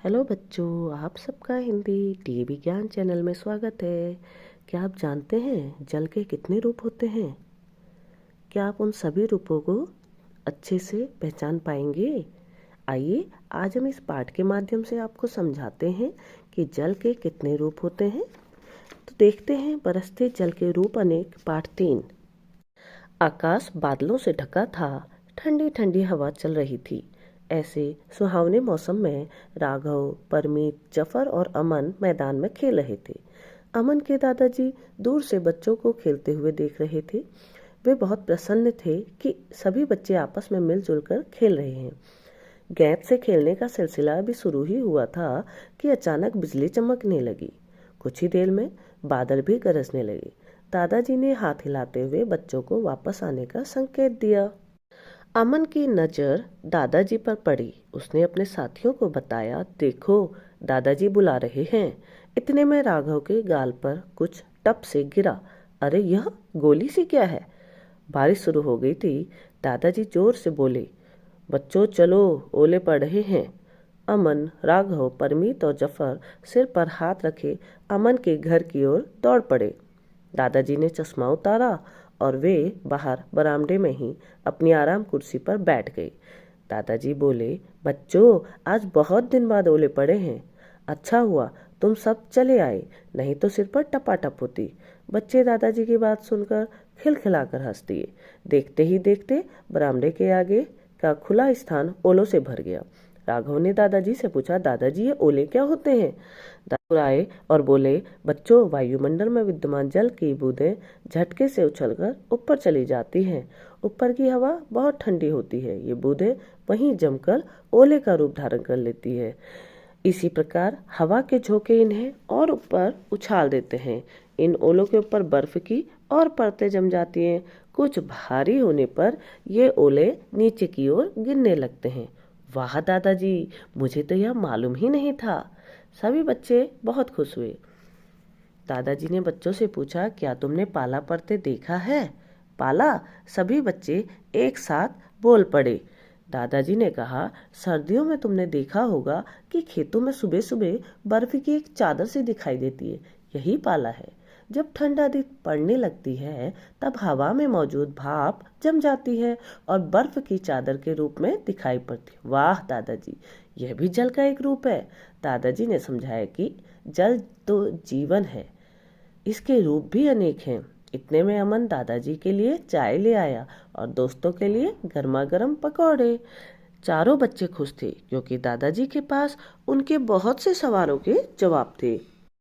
Hello बच्चों, आप सबका हिंदी टी विज्ञान चैनल में स्वागत है। क्या आप जानते हैं जल के कितने रूप होते हैं? क्या आप उन सभी रूपों को अच्छे से पहचान पाएंगे? आइए आज हम इस पाठ के माध्यम से आपको समझाते हैं कि जल के कितने रूप होते हैं। तो देखते हैं बरसते जल के रूप अनेक। पाठ 3। आकाश बादलों से ढका था, ठंडी ठंडी हवा चल रही थी। ऐसे सुहावने मौसम में राघव, परमीत, जफर और अमन मैदान में खेल रहे थे। अमन के दादाजी दूर से बच्चों को खेलते हुए देख रहे थे। वे बहुत प्रसन्न थे कि सभी बच्चे आपस में मिलजुल कर खेल रहे हैं। गेंद से खेलने का सिलसिला अभी शुरू ही हुआ था कि अचानक बिजली चमकने लगी। कुछ ही देर में बादल भी गरजने लगे। दादाजी ने हाथ हिलाते हुए बच्चों को वापस आने का संकेत दिया। अमन की नज़र दादाजी पर पड़ी। उसने अपने साथियों को बताया, देखो दादाजी बुला रहे हैं। इतने में राघव के गाल पर कुछ टप से गिरा। अरे यह गोली सी क्या है? बारिश शुरू हो गई थी। दादाजी जोर से बोले, बच्चों चलो, ओले पड़ रहे हैं। अमन, राघव, परमीत और जफर सिर पर हाथ रखे अमन के घर की ओर दौड़ पड़े। दादाजी ने चश्मा उतारा और वे बाहर बरामदे में ही अपनी आराम कुर्सी पर बैठ गए। दादाजी बोले, बच्चों आज बहुत दिन बाद ओले पड़े हैं। अच्छा हुआ तुम सब चले आए, नहीं तो सिर पर टपाटप होती। बच्चे दादाजी की बात सुनकर खिलखिलाकर हंस दिए। देखते ही देखते बरामदे के आगे का खुला स्थान ओलों से भर गया। राघव ने दादाजी से पूछा, दादाजी ये ओले क्या होते हैं? दादाजी आए और बोले, बच्चों वायुमंडल में विद्यमान जल की बूंदें झटके से उछलकर ऊपर चली जाती हैं। ऊपर की हवा बहुत ठंडी होती है। ये बूंदें वहीं जमकर ओले का रूप धारण कर लेती है। इसी प्रकार हवा के झोंके इन्हें और ऊपर उछाल देते हैं। इन ओलों के ऊपर बर्फ की और परतें जम जाती हैं। कुछ भारी होने पर ये ओले नीचे की ओर गिरने लगते हैं। वाह दादाजी, मुझे तो यह मालूम ही नहीं था। सभी बच्चे बहुत खुश हुए। दादाजी ने बच्चों से पूछा, क्या तुमने पाला पड़ते देखा है? पाला? सभी बच्चे एक साथ बोल पड़े। दादाजी ने कहा, सर्दियों में तुमने देखा होगा कि खेतों में सुबह सुबह बर्फ की एक चादर सी दिखाई देती है, यही पाला है। जब ठंड अधिक पड़ने लगती है तब हवा में मौजूद भाप जम जाती है और बर्फ की चादर के रूप में दिखाई पड़ती है। वाह दादाजी, यह भी जल का एक रूप है। दादाजी ने समझाया कि जल तो जीवन है, इसके रूप भी अनेक हैं। इतने में अमन दादाजी के लिए चाय ले आया और दोस्तों के लिए गर्मा गर्म पकौड़े। चारों बच्चे खुश थे क्योंकि दादाजी के पास उनके बहुत से सवालों के जवाब थे।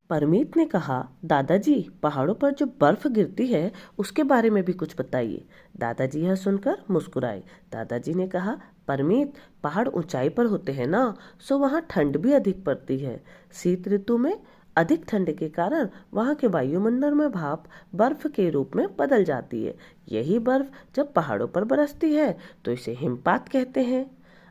परमीत ने कहा, दादाजी पहाड़ों पर जो बर्फ गिरती है उसके बारे में भी कुछ बताइए। दादाजी यह सुनकर मुस्कुराए। दादाजी ने कहा, परमीत पहाड़ ऊंचाई पर होते हैं ना, सो वहाँ ठंड भी अधिक पड़ती है। शीत ऋतु में अधिक ठंड के कारण वहाँ के वायुमंडल में भाप बर्फ के रूप में बदल जाती है। यही बर्फ जब पहाड़ों पर बरसती है तो इसे हिमपात कहते हैं।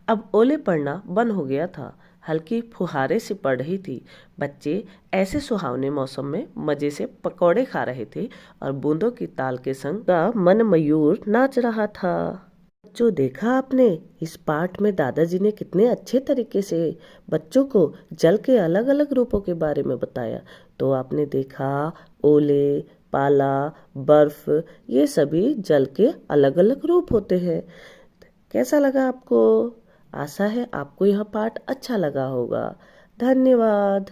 अब ओले पड़ना बंद हो गया था। हल्की फुहारे सी पड़ रही थी। बच्चे ऐसे सुहावने मौसम में मजे से पकौड़े खा रहे थे और बूंदों की ताल के संग का मन मयूर नाच रहा था। जो देखा आपने, इस पाठ में दादाजी ने कितने अच्छे तरीके से बच्चों को जल के अलग अलग रूपों के बारे में बताया। तो आपने देखा ओले, पाला, बर्फ, ये सभी जल के अलग अलग रूप होते हैं। कैसा लगा आपको? आशा है आपको यह पाठ अच्छा लगा होगा। धन्यवाद।